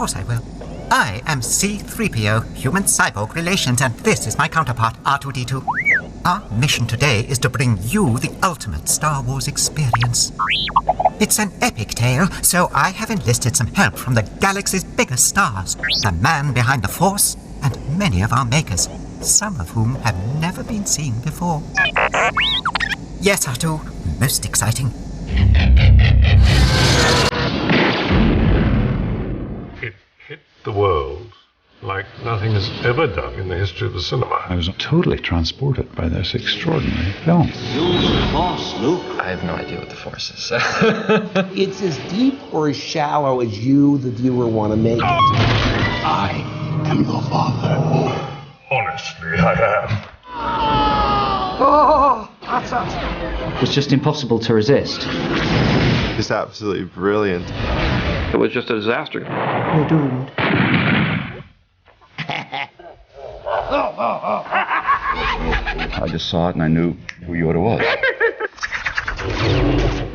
course I will. I am C-3PO, Human Cyborg Relations, and this is my counterpart, R2-D2. Our mission today is to bring you the ultimate Star Wars experience. It's an epic tale, so I have enlisted some help from the galaxy's biggest stars, the man behind the Force, and many of our makers, some of whom have never been seen before. Yes, R2, most exciting. It hit the world like nothing has ever done in the history of the cinema. I was totally transported by this extraordinary film. Use the Force, Luke. I have no idea what the Force is. It's as deep or as shallow as you, the viewer, want to make it. I am your father. Honestly, I am. Oh, that's us. It was just impossible to resist. It's absolutely brilliant. It was just a disaster. We're doomed. I just saw it and I knew who Yoda was.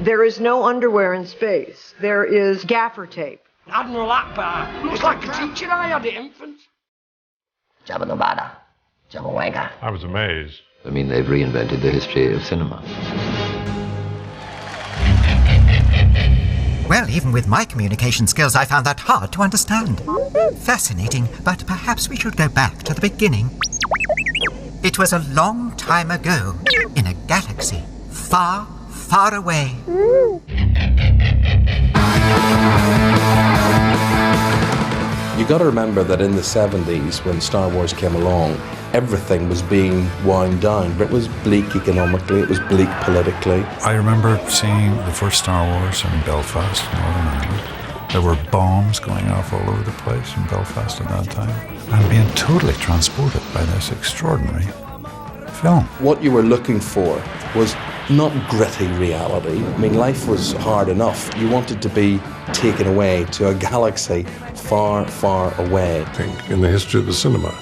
There is no underwear in space. There is gaffer tape. Admiral Akbar. Looks like a teacher I had at infant. Jabba the Bada. Jabba Wanga. I was amazed. I mean, they've reinvented the history of cinema. Well, even with my communication skills, I found that hard to understand. Fascinating, but perhaps we should go back to the beginning. It was a long time ago, in a galaxy far, far away. You got to remember that in the 70s, when Star Wars came along, everything was being wound down. It was bleak economically, it was bleak politically. I remember seeing the first Star Wars in Belfast, Northern Ireland. There were bombs going off all over the place in Belfast at that time. And being totally transported by this extraordinary film. What you were looking for was not gritty reality. I mean, life was hard enough. You wanted to be taken away to a galaxy far, far away. I think in the history of the cinema.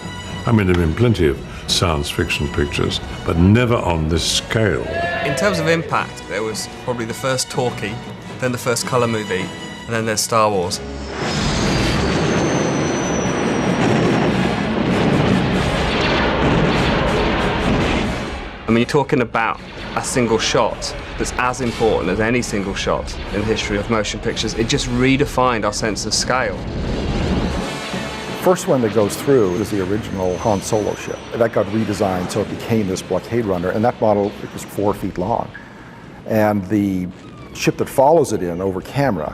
I mean, there have been plenty of science fiction pictures, but never on this scale. In terms of impact, there was probably the first talkie, then the first colour movie, and then there's Star Wars. I mean, you're talking about a single shot that's as important as any single shot in the history of motion pictures. It just redefined our sense of scale. First one that goes through is the original Han Solo ship. That got redesigned so it became this blockade runner, and that model was 4 feet long. And the ship that follows it in over camera,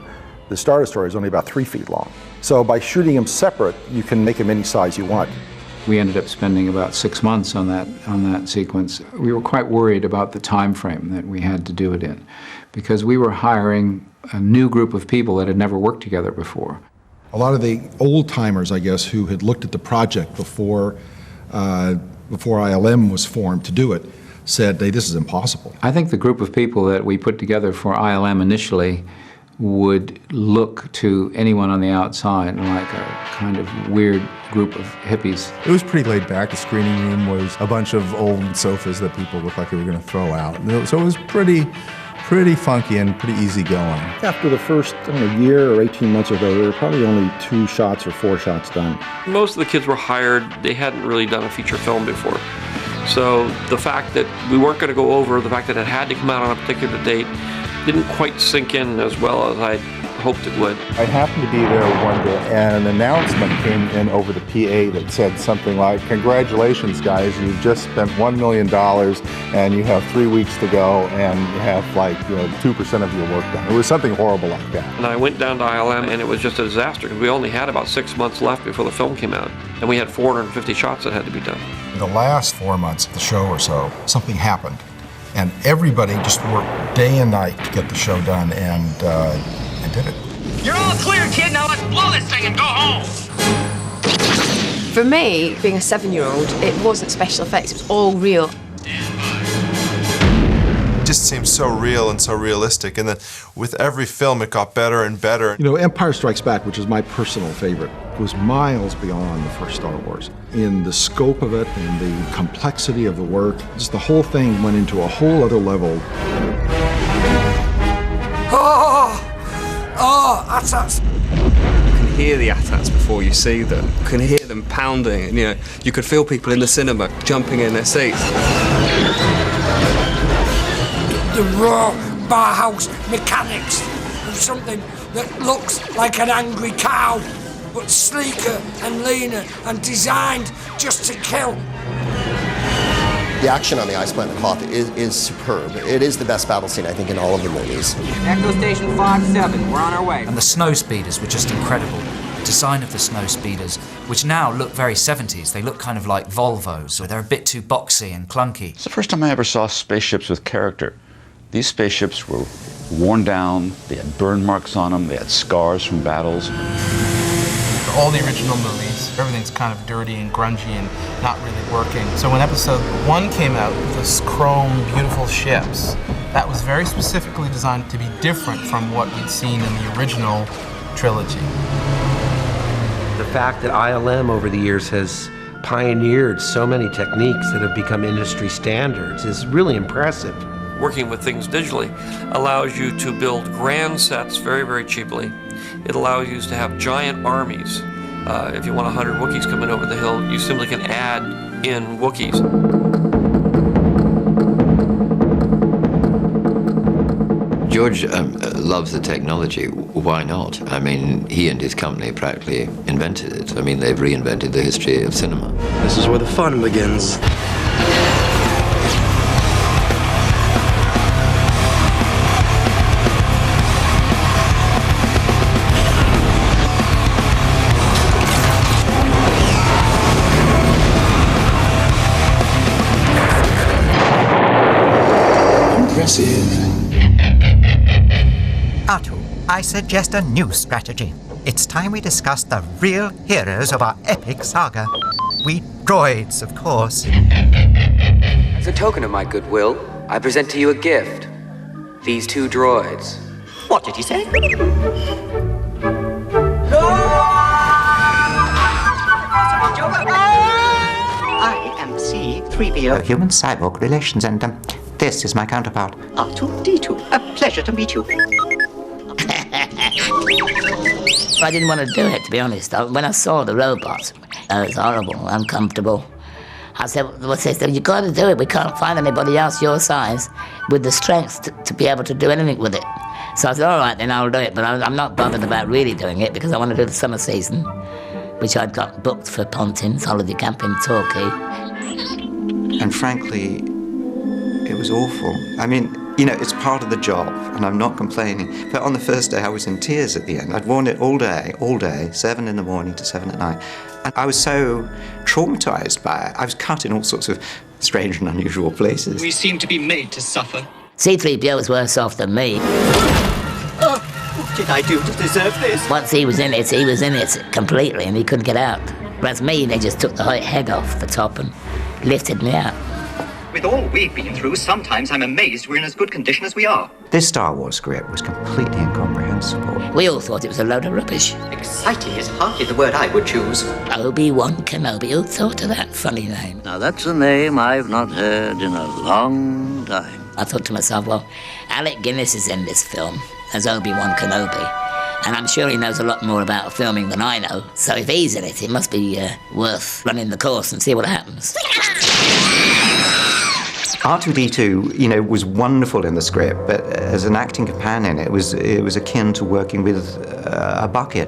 the Star Destroyer, is only about 3 feet long. So by shooting them separate, you can make them any size you want. We ended up spending about 6 months on that sequence. We were quite worried about the time frame that we had to do it in, because we were hiring a new group of people that had never worked together before. A lot of the old-timers, I guess, who had looked at the project before ILM was formed to do it, said, hey, this is impossible. I think the group of people that we put together for ILM initially would look to anyone on the outside like a kind of weird group of hippies. It was pretty laid back. The screening room was a bunch of old sofas that people looked like they were going to throw out. So it was pretty funky and pretty easy going. After the first year or 18 months or so, there were probably only 2 shots or 4 shots done. Most of the kids were hired. They hadn't really done a feature film before. So the fact that we weren't going to go over, the fact that it had to come out on a particular date, didn't quite sink in as well as I hoped it would. I happened to be there one day, and an announcement came in over the PA that said something like, congratulations guys, you've just spent $1 million and you have 3 weeks to go and you have 2% of your work done. It was something horrible like that. And I went down to ILM and it was just a disaster because we only had about 6 months left before the film came out. And we had 450 shots that had to be done. In the last 4 months of the show or so, something happened. And everybody just worked day and night to get the show done, and did it. You're all clear, kid. Now let's blow this thing and go home. For me, being a 7-year-old, it wasn't special effects, it was all real. It just seems so real and so realistic, and then with every film it got better and better. You know, Empire Strikes Back, which is my personal favorite, was miles beyond the first Star Wars. In the scope of it and the complexity of the work, just the whole thing went into a whole other level. Oh, that's us. hear the AT-ATs before you see them. You can hear them pounding, and you could feel people in the cinema jumping in their seats. The raw Bauhaus mechanics of something that looks like an angry cow, but sleeker and leaner and designed just to kill. The action on the Ice Planet Hoth is superb. It is the best battle scene, I think, in all of the movies. Echo Station 5-7, we're on our way. And the snow speeders were just incredible. The design of the snow speeders, which now look very 70s, they look kind of like Volvos, or they're a bit too boxy and clunky. It's the first time I ever saw spaceships with character. These spaceships were worn down, they had burn marks on them, they had scars from battles. All the original movies, everything's kind of dirty and grungy and not really working. So when episode 1 came out with this chrome, beautiful ships, that was very specifically designed to be different from what we'd seen in the original trilogy. The fact that ILM over the years has pioneered so many techniques that have become industry standards is really impressive. Working with things digitally allows you to build grand sets very, very cheaply. It allows you to have giant armies. If you want 100 Wookiees coming over the hill, you simply can add in Wookiees. George loves the technology. Why not? I mean, he and his company practically invented it. I mean, they've reinvented the history of cinema. This is where the fun begins. Artu, I suggest a new strategy. It's time we discuss the real heroes of our epic saga. We droids, of course. As a token of my goodwill, I present to you a gift. These 2 droids. What did he say? I am C3PO, Human Cyborg Relations, and this is my counterpart, R2-D2. A pleasure to meet you. I didn't want to do it, to be honest. When I saw the robots, it was horrible, uncomfortable. I said, what's this? You got to do it. We can't find anybody else your size with the strength to be able to do anything with it. So I said, all right, then I'll do it. But I'm not bothered about really doing it because I want to do the summer season, which I'd got booked for Pontins, holiday camp in Torquay. And frankly, it was awful. I mean, it's part of the job, and I'm not complaining. But on the first day, I was in tears at the end. I'd worn it all day, 7 in the morning to 7 at night. And I was so traumatized by it. I was cut in all sorts of strange and unusual places. We seem to be made to suffer. C-3PO was worse off than me. What did I do to deserve this? Once he was in it completely, and he couldn't get out. Whereas me, they just took the head off the top and lifted me out. With all we've been through, sometimes I'm amazed we're in as good condition as we are. This Star Wars script was completely incomprehensible. We all thought it was a load of rubbish. Exciting is hardly the word I would choose. Obi-Wan Kenobi, who thought of that funny name? Now that's a name I've not heard in a long time. I thought to myself, well, Alec Guinness is in this film as Obi-Wan Kenobi, and I'm sure he knows a lot more about filming than I know. So if he's in it, it must be worth running the course and see what happens. R2-D2, was wonderful in the script, but as an acting companion, it was akin to working with a bucket.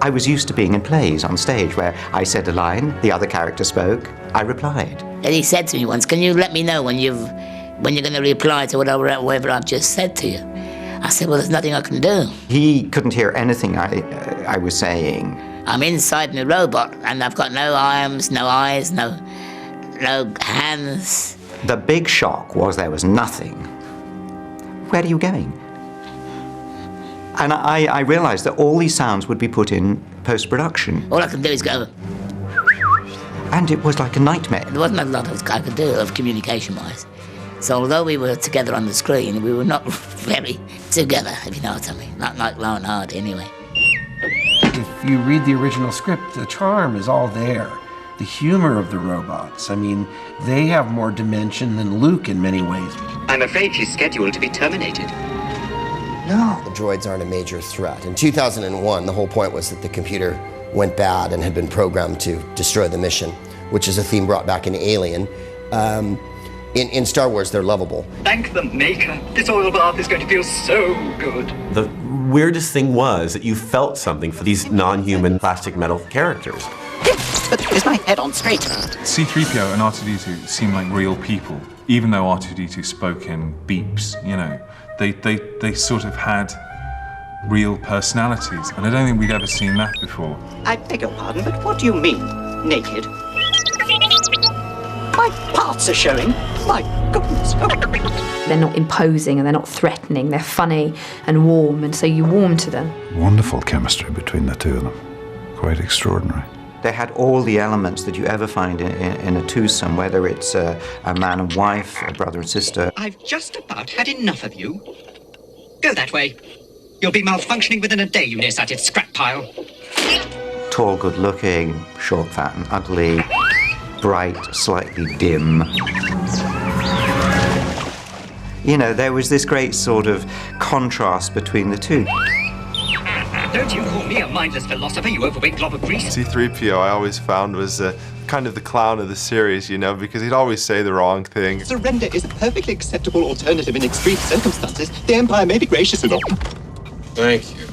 I was used to being in plays on stage where I said a line, the other character spoke, I replied. And he said to me once, can you let me know when you're going to reply to whatever I've just said to you? I said, well, there's nothing I can do. He couldn't hear anything I was saying. I'm inside the robot, and I've got no arms, no eyes, no hands. The big shock was there was nothing. Where are you going? And I realized that all these sounds would be put in post-production. All I can do is go. And it was like a nightmare. There wasn't a lot I could do of communication-wise. So although we were together on the screen, we were not very together, if you know what I mean. Not like Lauren Hardy, anyway. If you read the original script, the charm is all there. The humor of the robots. I mean, they have more dimension than Luke in many ways. I'm afraid she's scheduled to be terminated. No. The droids aren't a major threat. In 2001, the whole point was that the computer went bad and had been programmed to destroy the mission, which is a theme brought back in Alien. In Star Wars, they're lovable. Thank the maker. This oil bath is going to feel so good. The weirdest thing was that you felt something for these non-human plastic metal characters. But is my head on straight? C-3PO and R2-D2 seem like real people, even though R2-D2 spoke in beeps, you know. They sort of had real personalities, and I don't think we'd ever seen that before. I beg your pardon, but what do you mean, naked? My parts are showing. My goodness. They're not imposing and they're not threatening. They're funny and warm, and so you warm to them. Wonderful chemistry between the two of them. Quite extraordinary. They had all the elements that you ever find in a twosome, whether it's a man and wife, a brother and sister. I've just about had enough of you. Go that way. You'll be malfunctioning within a day, you nearsighted scrap pile. Tall, good-looking, short, fat and ugly, bright, slightly dim. You know, there was this great sort of contrast between the two. Don't you call me a mindless philosopher, you overweight glob of grease. C-3PO I always found was kind of the clown of the series, you know, because he'd always say the wrong thing. Surrender is a perfectly acceptable alternative in extreme circumstances. The Empire may be gracious enough. Thank you.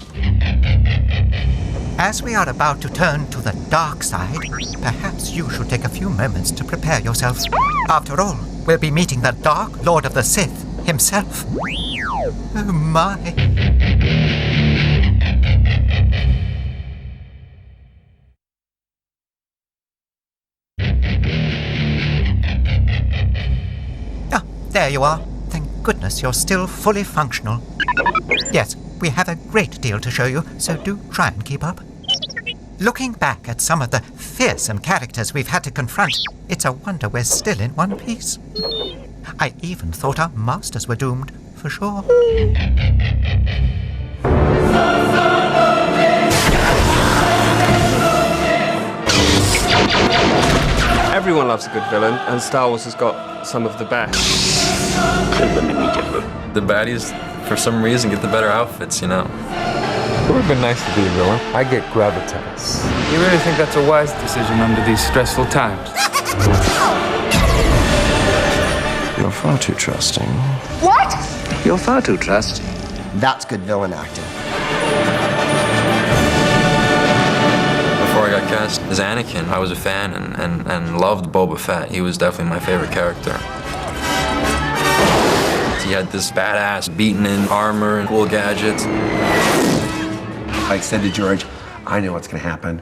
As we are about to turn to the dark side, perhaps you should take a few moments to prepare yourself. After all, we'll be meeting the Dark Lord of the Sith himself. Oh my. There you are. Thank goodness you're still fully functional. Yes, we have a great deal to show you, so do try and keep up. Looking back at some of the fearsome characters we've had to confront, it's a wonder we're still in one piece. I even thought our masters were doomed, for sure. Everyone loves a good villain, and Star Wars has got some of the best. The baddies, for some reason, get the better outfits, you know. It would have been nice to be a villain. I get gravitas. You really think that's a wise decision under these stressful times? You're far too trusting. What? You're far too trusting. That's good villain acting. Before I got cast as Anakin, I was a fan and loved Boba Fett. He was definitely my favorite character. He had this badass, beaten-in armor and cool gadgets. I said to George, I know what's going to happen.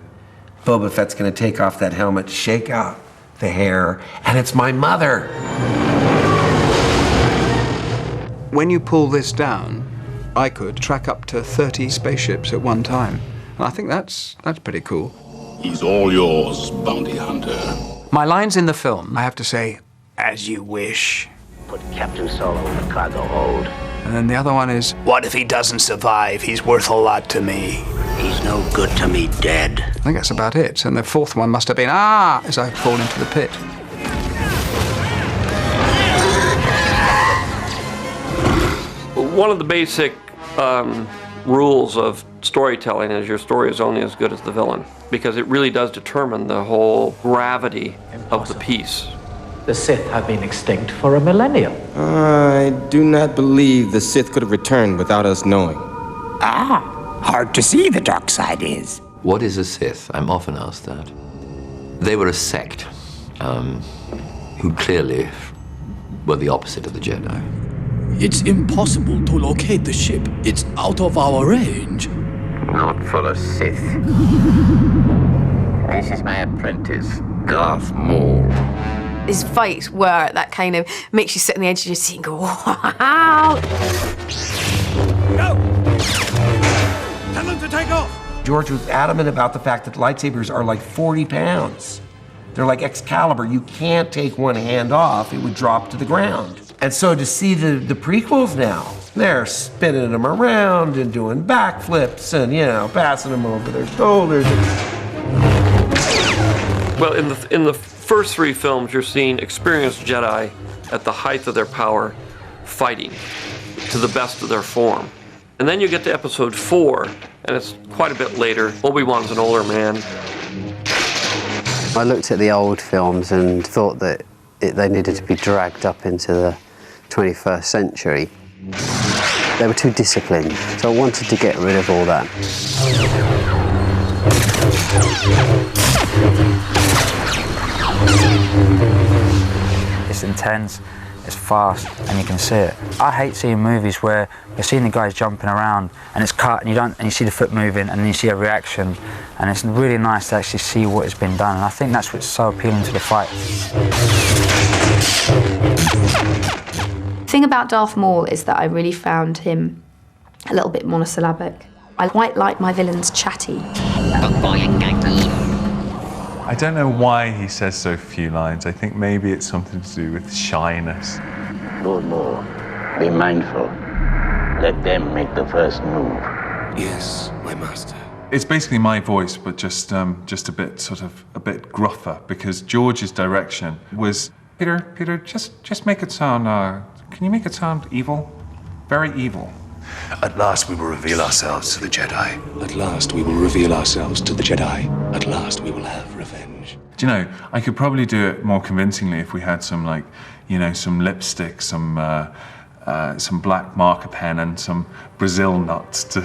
Boba Fett's going to take off that helmet, shake out the hair, and it's my mother. When you pull this down, I could track up to 30 spaceships at one time. And I think that's pretty cool. He's all yours, bounty hunter. My lines in the film, I have to say, as you wish. Put Captain Solo in the cargo hold. And then the other one is, what if he doesn't survive? He's worth a lot to me. He's no good to me dead. I think that's about it. And the fourth one must have been, as I fall into the pit. One of the basic rules of storytelling is your story is only as good as the villain, because it really does determine the whole gravity of the piece. The Sith have been extinct for a millennium. I do not believe the Sith could have returned without us knowing. Hard to see the dark side is. What is a Sith? I'm often asked that. They were a sect who clearly were the opposite of the Jedi. It's impossible to locate the ship. It's out of our range. Not for a Sith. This is my apprentice, Darth Maul. His fights were that kind of makes you sit on the edge of your seat and go, wow. Go! Tell them to take off! George was adamant about the fact that lightsabers are like 40 pounds. They're like Excalibur. You can't take one hand off. It would drop to the ground. And so to see the prequels now, they're spinning them around and doing backflips and, you know, passing them over their shoulders. Well, in the first three films, you're seeing experienced Jedi at the height of their power, fighting to the best of their form. And then you get to episode 4, and it's quite a bit later. Obi-Wan's an older man. I looked at the old films and thought that they needed to be dragged up into the 21st century. They were too disciplined, so I wanted to get rid of all that. It's intense, it's fast, and you can see it. I hate seeing movies where you're seeing the guys jumping around and it's cut and you see the foot moving and then you see a reaction, and it's really nice to actually see what has been done, and I think that's what's so appealing to the fight. The thing about Darth Maul is that I really found him a little bit monosyllabic. I quite like my villains chatty. I don't know why he says so few lines. I think maybe it's something to do with shyness. Lord Maul, be mindful. Let them make the first move. Yes, my master. It's basically my voice, but just a bit gruffer, because George's direction was, Peter, just make it sound, can you make it sound evil? Very evil. At last we will reveal ourselves to the Jedi. At last we will reveal ourselves to the Jedi. At last we will have revenge. Do you know, I could probably do it more convincingly if we had some, some lipstick, some black marker pen and some Brazil nuts to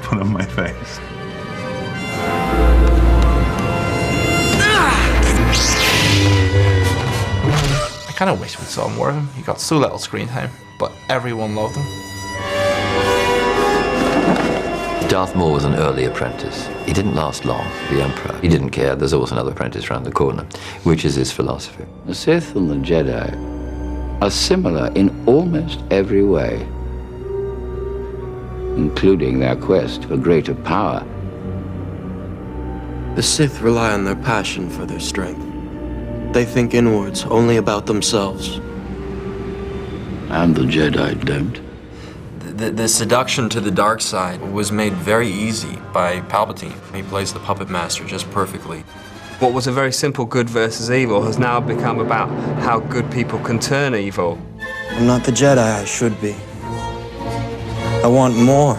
put on my face. I kind of wish we saw more of him. He got so little screen time, but everyone loved him. Darth Maul was an early apprentice. He didn't last long, the Emperor. He didn't care. There's always another apprentice around the corner, which is his philosophy. The Sith and the Jedi are similar in almost every way, including their quest for greater power. The Sith rely on their passion for their strength. They think inwards, only about themselves. And the Jedi don't. The seduction to the dark side was made very easy by Palpatine. He plays the puppet master just perfectly. What was a very simple good versus evil has now become about how good people can turn evil. I'm not the Jedi I should be. I want more.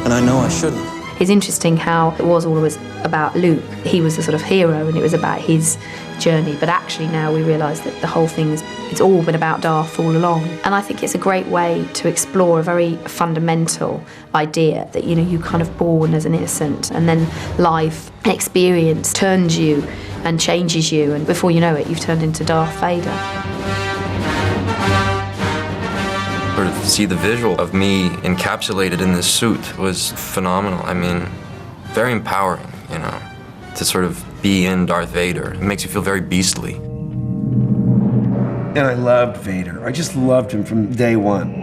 And I know I shouldn't. It's interesting how it was always about Luke. He was the sort of hero and it was about his journey, but actually now we realise that the whole thing it's all been about Darth all along. And I think it's a great way to explore a very fundamental idea that, you kind of born as an innocent and then life and experience turns you and changes you, and before you know it, you've turned into Darth Vader. Sort of see the visual of me encapsulated in this suit was phenomenal. I mean, very empowering, to sort of be in Darth Vader. It makes you feel very beastly. And I loved Vader. I just loved him from day one.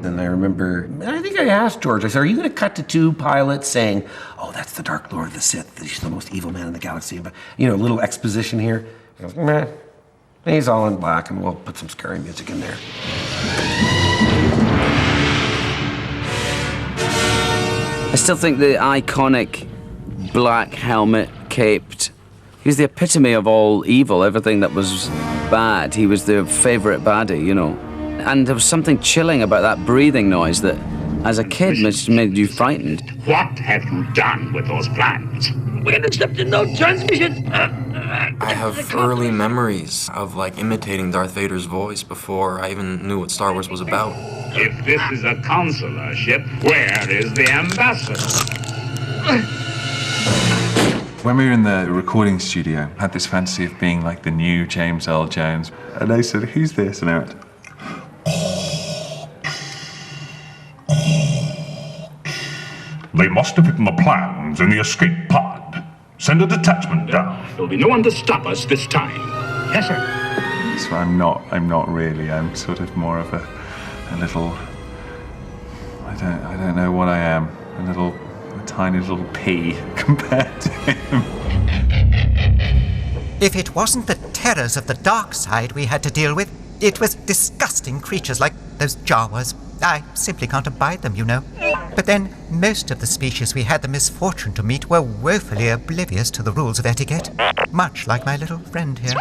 And I remember, I think I asked George, I said, are you going to cut to 2 pilots saying, oh, that's the Dark Lord of the Sith, he's the most evil man in the galaxy, but, a little exposition here. He goes, meh. He's all in black, and we'll put some scary music in there. I still think the iconic black helmet, caped, he was the epitome of all evil, everything that was bad. He was the favourite baddie, And there was something chilling about that breathing noise that, as a kid, made you frightened. What have you done with those plans? We intercepted no transmission. I have early memories of imitating Darth Vader's voice before I even knew what Star Wars was about. If this is a consular ship, where is the ambassador? When we were in the recording studio, I had this fantasy of being like the new James Earl Jones. And I said, who's this? And I went, They must have hidden the plans in the escape pod. Send a detachment down. There'll be no one to stop us this time. Yes, sir. So I'm not really. I'm sort of more of a little, I don't know what I am. A tiny little pea compared to him. If it wasn't the terrors of the dark side we had to deal with, it was disgusting creatures like those Jawas. I simply can't abide them, But then, most of the species we had the misfortune to meet were woefully oblivious to the rules of etiquette, much like my little friend here.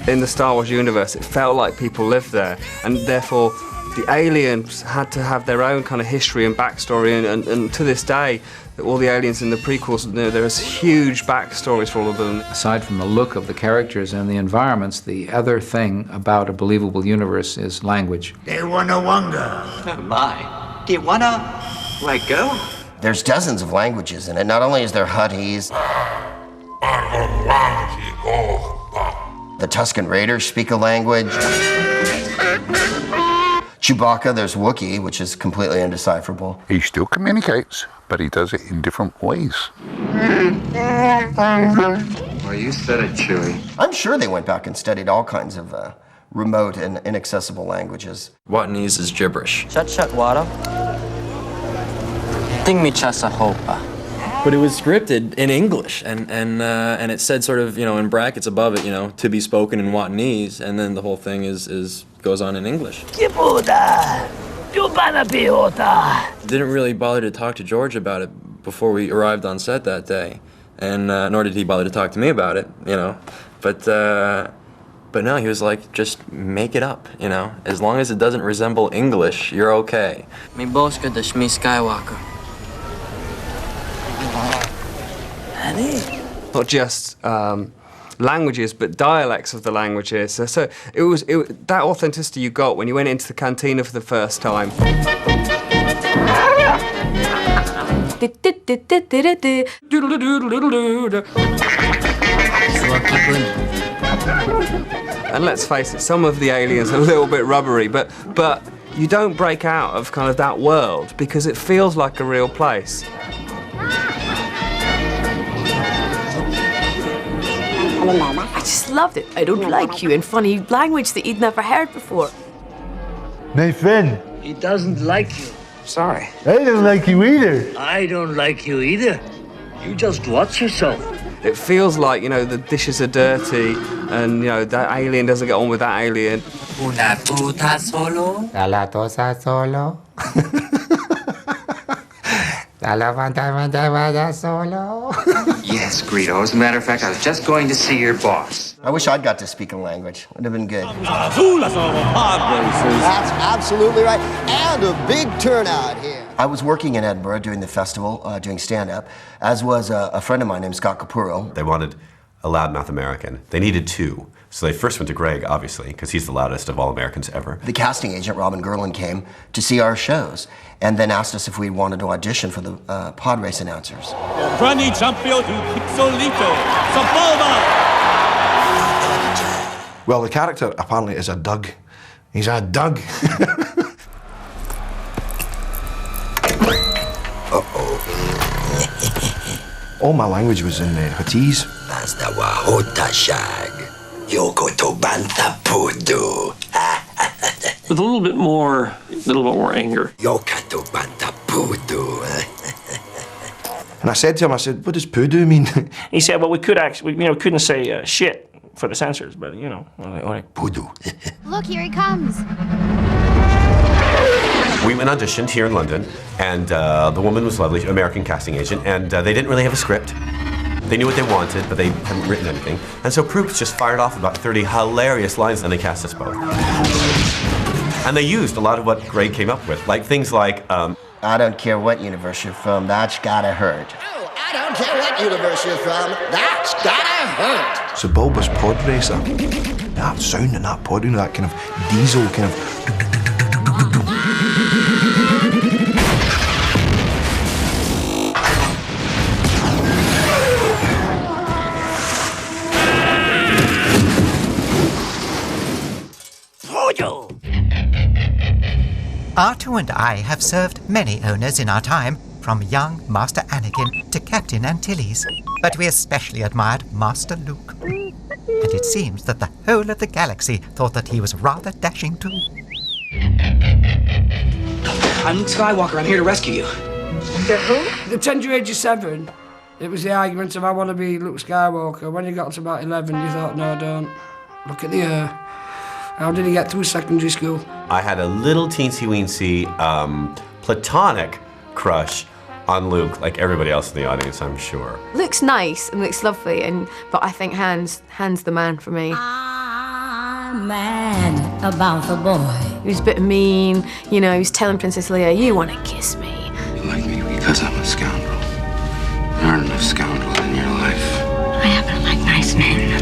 in the Star Wars universe. It felt like people lived there, and therefore the aliens had to have their own kind of history and backstory, and to this day, all the aliens in the prequels, there's huge backstories for all of them. Aside from the look of the characters and the environments, the other thing about a believable universe is language. They wanna wonga. Oh my. Do you wanna let go? There's dozens of languages in it. Not only is there Huttese, the Tusken Raiders speak a language. Chewbacca, there's Wookiee, which is completely undecipherable. He still communicates, but he does it in different ways. Well, you said it, Chewie. I'm sure they went back and studied all kinds of remote and inaccessible languages. Wattanese is gibberish. Chat wara. Ting mi chasa hopa. But it was scripted in English, and it said sort of, in brackets above it, to be spoken in Wattanese, and then the whole thing goes on in English. Didn't really bother to talk to George about it before we arrived on set that day, and nor did he bother to talk to me about it, But no, he was like, just make it up, As long as it doesn't resemble English, you're okay. Mi boska da Shmi Skywalker. Not just languages, but dialects of the languages. So it was that authenticity you got when you went into the cantina for the first time. And let's face it, some of the aliens are a little bit rubbery, but you don't break out of kind of that world because it feels like a real place. I just loved it. I don't like you in funny language that you'd never heard before. Nathan. He doesn't like you. Sorry. I don't like you either. I don't like you either. You just watch yourself. It feels like, the dishes are dirty and, that alien doesn't get on with that alien. Una puta solo. La tosa solo. La lavanda solo. Yes, Greedo. As a matter of fact, I was just going to see your boss. I wish I'd got to speak a language. Would have been good. That's absolutely right. And a big turnout here. I was working in Edinburgh doing the festival, doing stand-up, as was a friend of mine named Scott Capurro. They wanted a loudmouth American. They needed two. So they first went to Greg, obviously, because he's the loudest of all Americans ever. The casting agent, Robin Gerland, came to see our shows and then asked us if we wanted to audition for the pod race announcers. Prani Champio to Pixolito, Sapova! Well, the character apparently is a Doug. He's a Doug. All my language was in Huttese. Basta wahota shag. Yoko to banta pudu. With a little bit more anger. Yoka to banta pudu. And I said to him, what does pudu mean? He said, well, we could actually, couldn't say shit for the censors, but, like pudu. Look, here he comes. We went auditioned here in London, and the woman was lovely, American casting agent, and they didn't really have a script. They knew what they wanted, but they hadn't written anything. And so Proops just fired off about 30 hilarious lines, and they cast us both. And they used a lot of what Greg came up with, like things like, I don't care what universe you're from, that's gotta hurt. Oh, I don't care what universe you're from, that's gotta hurt. So Bulbous Pod Racer, that sound in that pod, that kind of diesel kind of... R2 and I have served many owners in our time, from young Master Anakin to Captain Antilles, but we especially admired Master Luke. And it seems that the whole of the galaxy thought that he was rather dashing too. I'm Luke Skywalker. I'm here to rescue you. The who? The 10 to age of 7. It was the argument of I want to be Luke Skywalker. When you got to about 11, you thought, no, don't. Look at the air. How did he get through secondary school? I had a little teensy-weensy platonic crush on Luke, like everybody else in the audience, I'm sure. Luke's nice and Luke's lovely, but I think Han's the man for me. mad about the boy. He was a bit mean, you know, he was telling Princess Leia, you want to kiss me. You like me because I'm a scoundrel. There aren't enough scoundrels in your life. I happen to like nice men.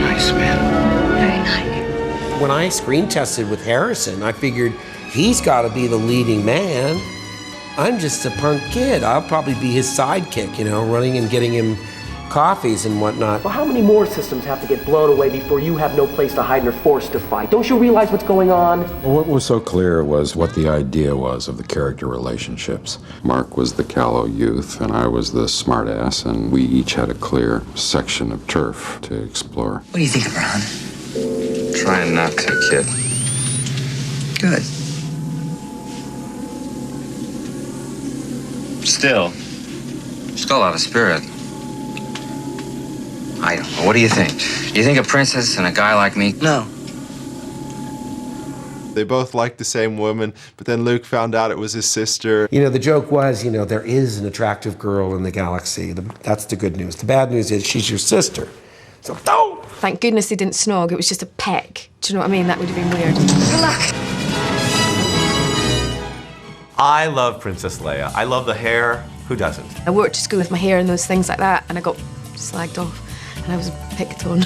Nice man. Very nice. When I screen tested with Harrison, I figured he's got to be the leading man. I'm just a punk kid. I'll probably be his sidekick, you know, running and getting him coffees and whatnot. Well, how many more systems have to get blown away before you have no place to hide and are forced to fight? Don't you realize what's going on? Well, what was so clear was what the idea was of the character relationships. Mark was the callow youth, and I was the smartass, and we each had a clear section of turf to explore. What do you think, Ron? Trying not to, kid. Good. Still a lot of spirit. I don't know. What do you think? Do you think a princess and a guy like me? No. They both liked the same woman, but then Luke found out it was his sister. You know, the joke was, you know, there is an attractive girl in the galaxy. That's the good news. The bad news is she's your sister. So, don't! Thank goodness they didn't snog, it was just a peck. Do you know what I mean? That would have been weird. Good luck. I love Princess Leia. I love the hair. Who doesn't? I worked at school with my hair and those things like that, and I got slagged off. And I was a pickatone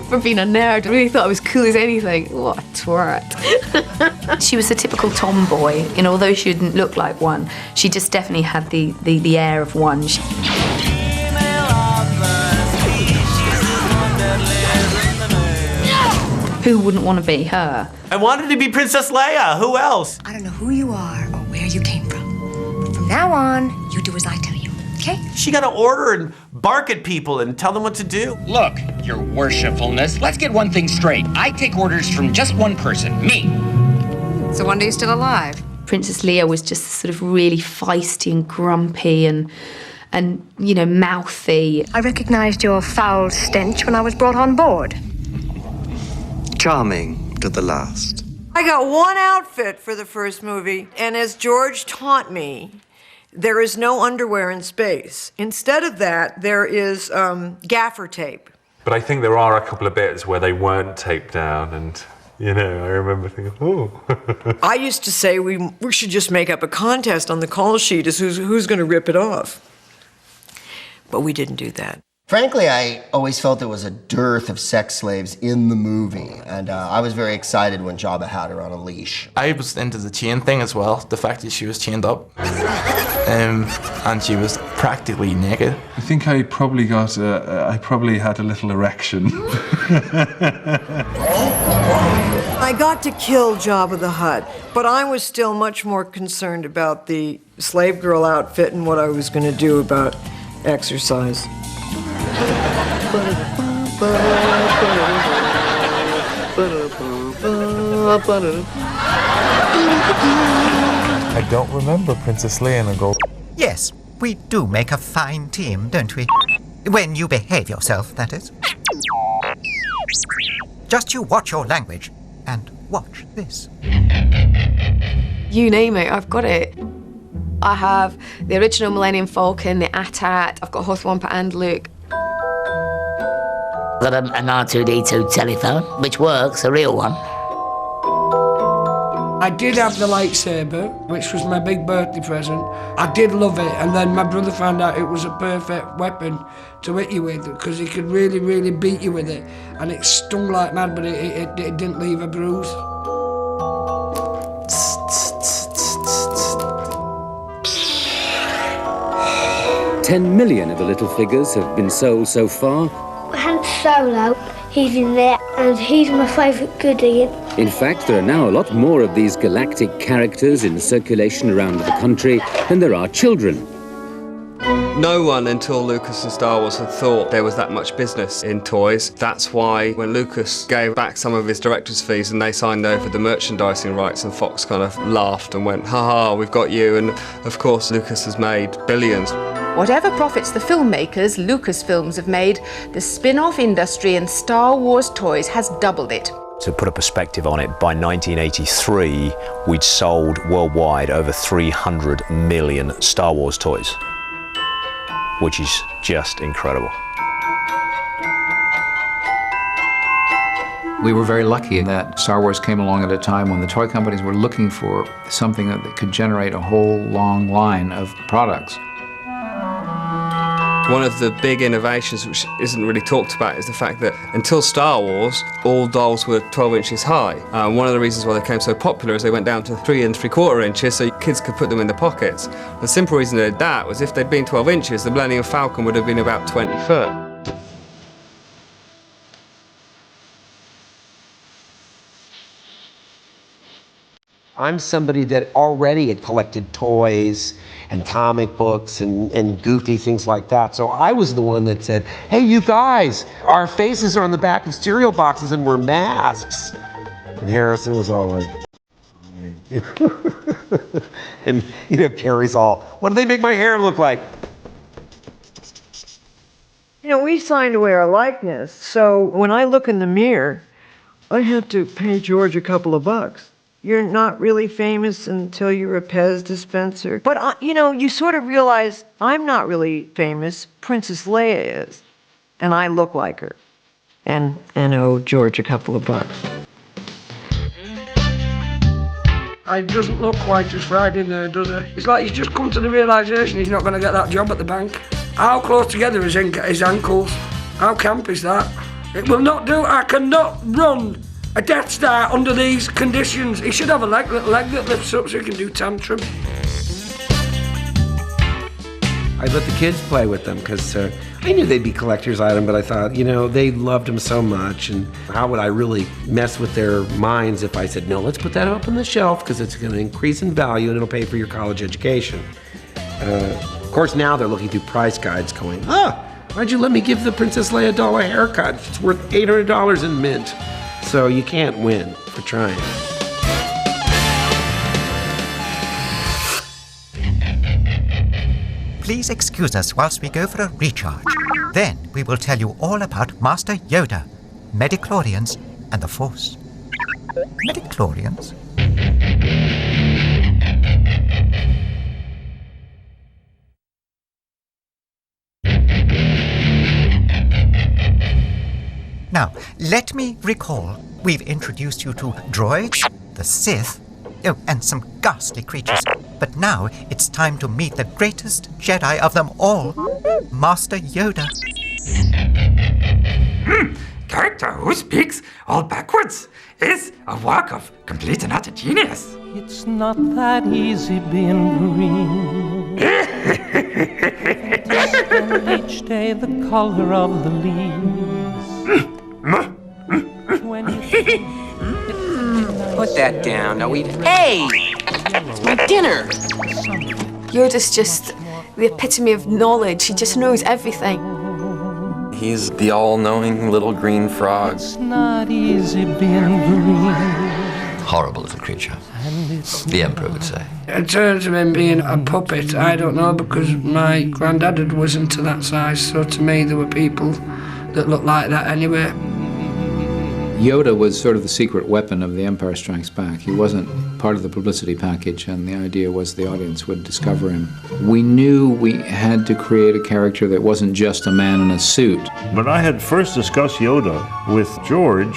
for being a nerd. I really thought I was cool as anything. What a twat. She was the typical tomboy, and although she didn't look like one, she just definitely had the air of one. Who wouldn't want to be her? I wanted to be Princess Leia. Who else? I don't know who you are or where you came from. But from now on, you do as I tell you, okay? She got to order and bark at people and tell them what to do. Look, your worshipfulness, let's get one thing straight. I take orders from just one person, me. So one day you're still alive? Princess Leia was just sort of really feisty and grumpy and you know, mouthy. I recognized your foul stench when I was brought on board. Charming to the last. I got one outfit for the first movie, and as George taught me, there is no underwear in space. Instead of that, there is gaffer tape. But I think there are a couple of bits where they weren't taped down, and you know, I remember thinking, oh. I used to say we should just make up a contest on the call sheet as who's going to rip it off. But we didn't do that. Frankly, I always felt there was a dearth of sex slaves in the movie, and I was very excited when Jabba had her on a leash. I was into the chain thing as well, the fact that she was chained up, and she was practically naked. I think I probably had a little erection. I got to kill Jabba the Hutt, but I was still much more concerned about the slave girl outfit and what I was going to do about exercise. I don't remember Princess Leia and the Gold. Yes, we do make a fine team, don't we? When you behave yourself, that is. Just you watch your language, and watch this. You name it, I've got it. I have the original Millennium Falcon, the AT-AT, I've got Hoth Wampa and Luke. Got an R2-D2 telephone, which works, a real one. I did have the lightsaber, which was my big birthday present. I did love it, and then my brother found out it was a perfect weapon to hit you with, because he could really, really beat you with it. And it stung like mad, but it didn't leave a bruise. 10 million of the little figures have been sold so far. Han Solo, he's in there, and he's my favourite goodie. In fact, there are now a lot more of these galactic characters in circulation around the country than there are children. No one until Lucas and Star Wars had thought there was that much business in toys. That's why when Lucas gave back some of his director's fees and they signed over the merchandising rights, and Fox kind of laughed and went, ha, we've got you. And of course, Lucas has made billions. Whatever profits the filmmakers, Lucasfilms have made, the spin-off industry in Star Wars toys has doubled it. To put a perspective on it, by 1983, we'd sold worldwide over 300 million Star Wars toys, which is just incredible. We were very lucky that Star Wars came along at a time when the toy companies were looking for something that could generate a whole long line of products. One of the big innovations which isn't really talked about is the fact that until Star Wars, all dolls were 12 inches high. One of the reasons why they became so popular is they went down to 3 3/4 inches so kids could put them in their pockets. The simple reason they did that was if they'd been 12 inches, the Millennium Falcon would have been about 20 foot. I'm somebody that already had collected toys and comic books and goofy things like that. So I was the one that said, hey, you guys, our faces are on the back of cereal boxes and we're masks. And Harrison was all like, and you know, Carrie's all, what do they make my hair look like? You know, we signed away our likeness, so when I look in the mirror, I have to pay George a couple of bucks. You're not really famous until you're a Pez dispenser. But, you know, you sort of realize I'm not really famous. Princess Leia is. And I look like her. And owe George a couple of bucks. It doesn't look quite as Friday there, does it? It's like he's just come to the realisation he's not going to get that job at the bank. How close together is his ankles? How camp is that? It will not do. I cannot run a Death Star under these conditions. He should have a little leg that lifts up so he can do tantrum. I let the kids play with them because I knew they'd be collector's items, but I thought, you know, they loved them so much, and how would I really mess with their minds if I said, no, let's put that up on the shelf because it's going to increase in value and it'll pay for your college education. Of course, now they're looking through price guides going, why'd you let me give the Princess Leia doll a haircut? It's worth $800 in mint. So you can't win for trying. Please excuse us whilst we go for a recharge. Then we will tell you all about Master Yoda, midichlorians, and the Force. Midichlorians? Now, let me recall, we've introduced you to droids, the Sith, and some ghastly creatures. But now it's time to meet the greatest Jedi of them all, Master Yoda. Character who speaks all backwards is a work of complete and utter genius. It's not that easy being green. Spend each day the color of the leaves. Put that down. Now eat. Hey! It's my dinner! Yoda's just the epitome of knowledge. He just knows everything. He's the all-knowing little green frog. It's not easy being green. Horrible little creature, the Emperor would say. In terms of him being a puppet, I don't know, because my granddad wasn't to that size, so to me there were people that looked like that anyway. Yoda was sort of the secret weapon of The Empire Strikes Back. He wasn't part of the publicity package, and the idea was the audience would discover him. We knew we had to create a character that wasn't just a man in a suit. When I had first discussed Yoda with George,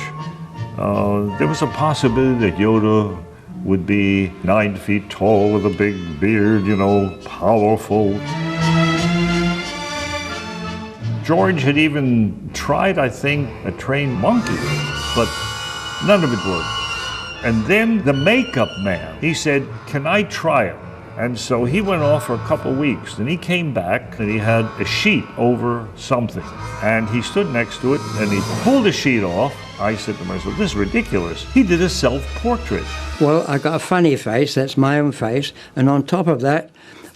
there was a possibility that Yoda would be 9 feet tall with a big beard, you know, powerful. George had even tried, I think, a trained monkey, but none of it worked. And then the makeup man, he said, can I try it? And so he went off for a couple of weeks, and he came back, and he had a sheet over something. And he stood next to it, and he pulled the sheet off. I said to myself, this is ridiculous. He did a self-portrait. Well, I got a funny face, that's my own face, and on top of that,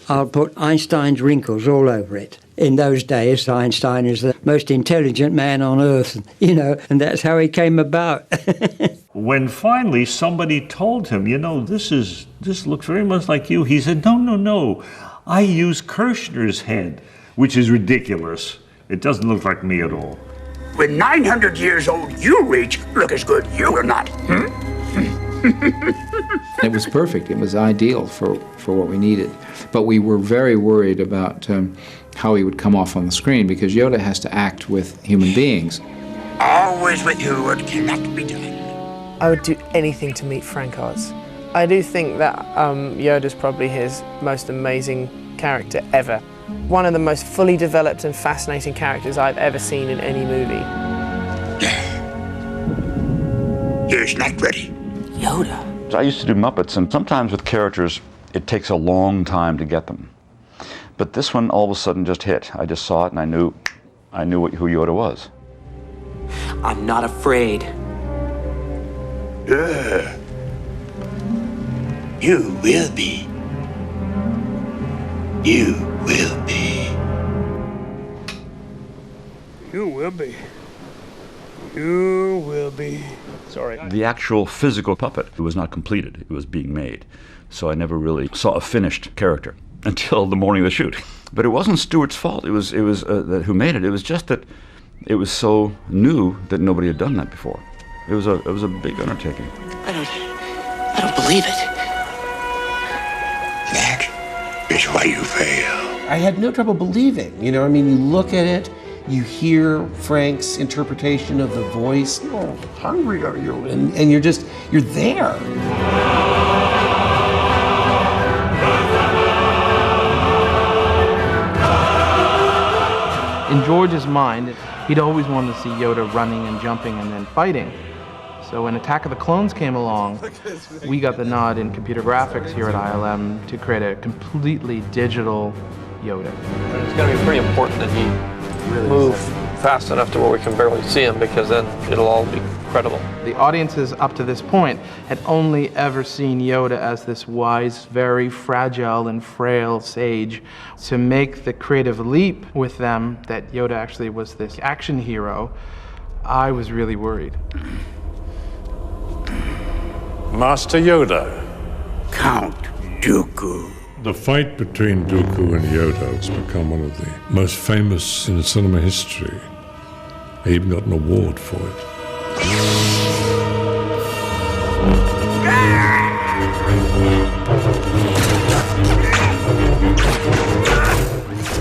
I'll put Einstein's wrinkles all over it. In those days, Einstein is the most intelligent man on earth, you know, and that's how he came about. When finally somebody told him, you know, this looks very much like you, he said, no, I use Kirshner's head, which is ridiculous. It doesn't look like me at all. When 900 years old you reach, look as good you will not. It was perfect. It was ideal for what we needed. But we were very worried about how he would come off on the screen, because Yoda has to act with human beings. always with you what cannot be done. I would do anything to meet Frank Oz. I do think that Yoda's probably his most amazing character ever. One of the most fully developed and fascinating characters I've ever seen in any movie. He's not ready. Yoda. I used to do Muppets, and sometimes with characters, it takes a long time to get them. But this one all of a sudden just hit. I just saw it and I knew who Yoda was. I'm not afraid. You will be. You will be. You will be. You will be. Sorry. The actual physical puppet was not completed. It was being made. So I never really saw a finished character until the morning of the shoot. But it wasn't Stuart's fault. It was who made it. It was just that it was so new that nobody had done that before. It was a big undertaking. I don't believe it. That is why you fail. I had no trouble believing. You know, I mean, you look at it, you hear Frank's interpretation of the voice. Oh, hungry are you? And you're there. In George's mind, he'd always wanted to see Yoda running and jumping and then fighting. So when Attack of the Clones came along, we got the nod in computer graphics here at ILM to create a completely digital Yoda. It's going to be pretty important that he move fast enough to where we can barely see him, because then it'll all be credible. The audiences up to this point had only ever seen Yoda as this wise, very fragile and frail sage. To make the creative leap with them that Yoda actually was this action hero, I was really worried. Master Yoda. Count Dooku. The fight between Dooku and Yoda has become one of the most famous in cinema history. He even got an award for it.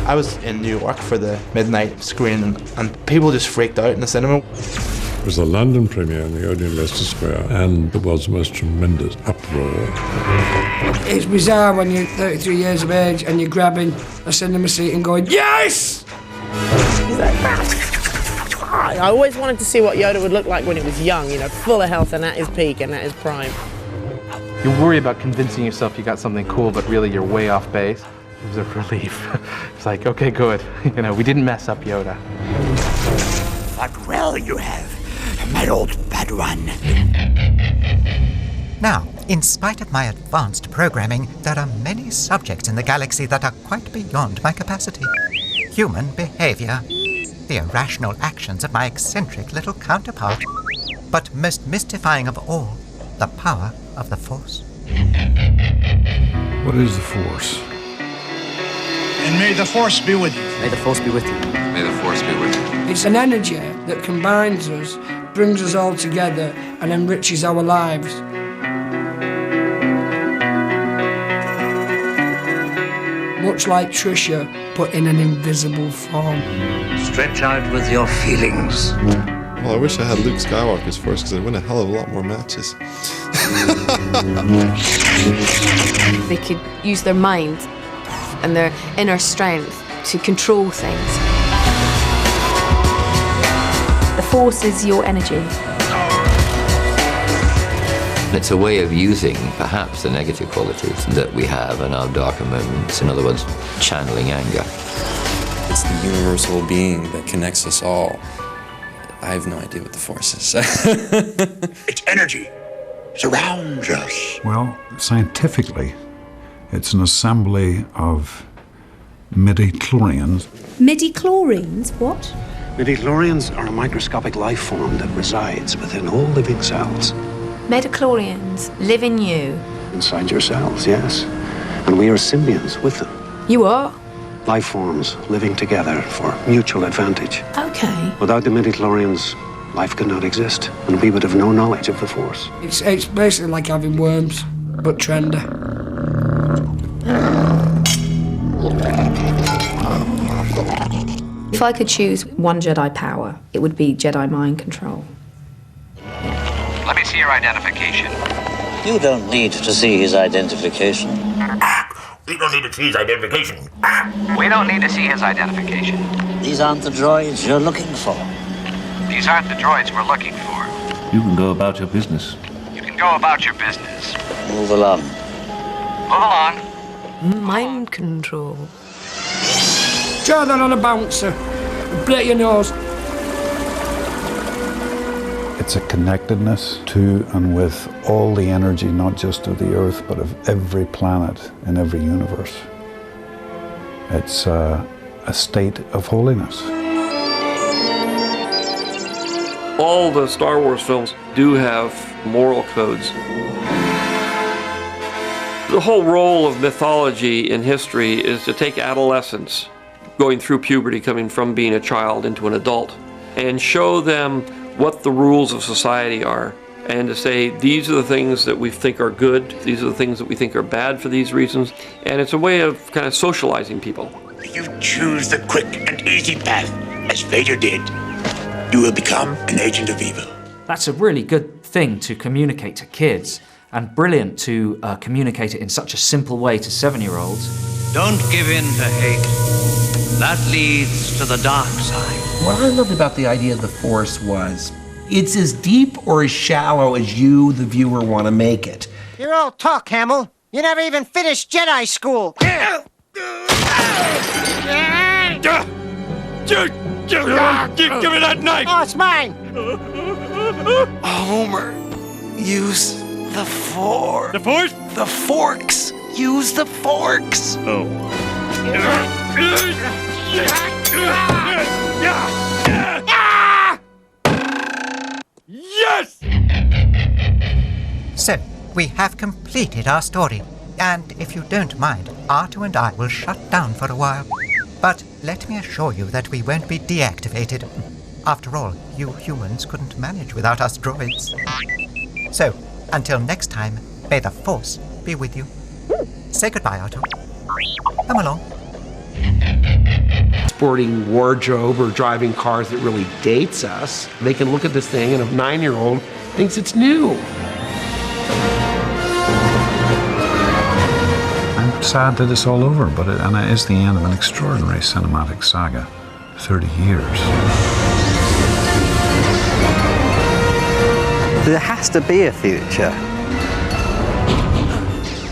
I was in New York for the midnight screening, and people just freaked out in the cinema. It was the London premiere in the Odeon Leicester Square, and it was the most tremendous uproar. It's bizarre when you're 33 years of age and you're grabbing a cinema seat and going, yes! I always wanted to see what Yoda would look like when he was young, you know, full of health and at his peak and at his prime. You worry about convincing yourself you got something cool, but really you're way off base. It was a relief. It's like, okay, good. You know, we didn't mess up Yoda. But well you have, my old Padawan. Now, in spite of my advanced programming, there are many subjects in the galaxy that are quite beyond my capacity. Human behavior, the irrational actions of my eccentric little counterpart, but most mystifying of all, the power of the Force. What is the Force? And may the Force be with you. May the Force be with you. May the Force be with you. It's an energy that combines us, brings us all together, and enriches our lives. Much like Trisha, put in an invisible form. Stretch out with your feelings. Well, I wish I had Luke Skywalker's Force, because I'd win a hell of a lot more matches. They could use their mind and their inner strength to control things. The Force is your energy. It's a way of using, perhaps, the negative qualities that we have in our darker moments. In other words, channeling anger. It's the universal being that connects us all. I have no idea what the Force is. It's energy. Surrounds us. Well, scientifically, it's an assembly of midi-chlorians. Midi-chlorians? What? Midi-chlorians are a microscopic life form that resides within all living cells. Midi-chlorians live in you. Inside your cells, yes. And we are symbionts with them. You are? Life forms living together for mutual advantage. Okay. Without the midi-chlorians, life could not exist, and we would have no knowledge of the Force. It's basically like having worms, but trendy. If I could choose one Jedi power, it would be Jedi mind control. Let me see your identification. You don't need to see his identification. We don't need to see his identification. We don't need to see his identification. These aren't the droids you're looking for. These aren't the droids we're looking for. You can go about your business. You can go about your business. Move along. Move along. Mind control. Try that on a bouncer. Blate your nose. It's a connectedness to and with all the energy, not just of the Earth, but of every planet in every universe. It's a state of holiness. All the Star Wars films do have moral codes. The whole role of mythology in history is to take adolescents going through puberty, coming from being a child into an adult, and show them what the rules of society are, and to say these are the things that we think are good, these are the things that we think are bad for these reasons, and it's a way of kind of socializing people. If you choose the quick and easy path, as Vader did, you will become an agent of evil. That's a really good thing to communicate to kids, and brilliant to communicate it in such a simple way to 7-year-olds. Don't give in to hate. That leads to the dark side. What I loved about the idea of the Force was, it's as deep or as shallow as you, the viewer, want to make it. You're all talk, Hamill. You never even finished Jedi school. Give me that knife! Oh, it's mine! Homer, use the fork. The Force? The forks. Use the forks. Oh. Yes! So, we have completed our story. And if you don't mind, R2 and I will shut down for a while. But let me assure you that we won't be deactivated. After all, you humans couldn't manage without us droids. So, until next time, may the Force be with you. Say goodbye, R2. Come along. Sporting wardrobe or driving cars that really dates us. They can look at this thing and a 9-year-old thinks it's new. I'm sad that it's all over, but it is the end of an extraordinary cinematic saga. 30 years. There has to be a future.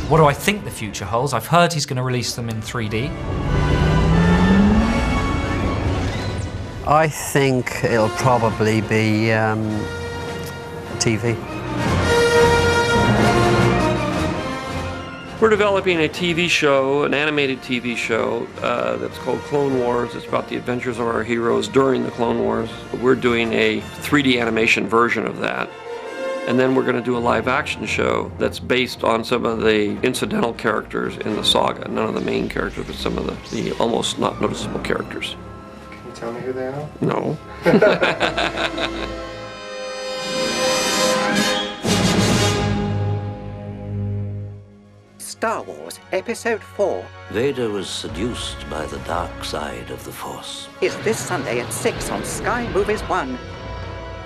What do I think the future holds? I've heard he's going to release them in 3D. I think it'll probably be TV. We're developing a TV show, an animated TV show that's called Clone Wars. It's about the adventures of our heroes during the Clone Wars. We're doing a 3D animation version of that. And then we're going to do a live action show that's based on some of the incidental characters in the saga. None of the main characters, but some of the almost not noticeable characters. Can you tell me who they are? No. Star Wars Episode 4 Vader was seduced by the dark side of the Force. is this Sunday at 6 on Sky Movies 1.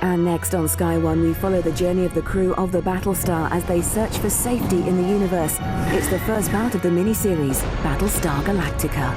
And next on Sky One, we follow the journey of the crew of the Battlestar as they search for safety in the universe. It's the first part of the miniseries, Battlestar Galactica.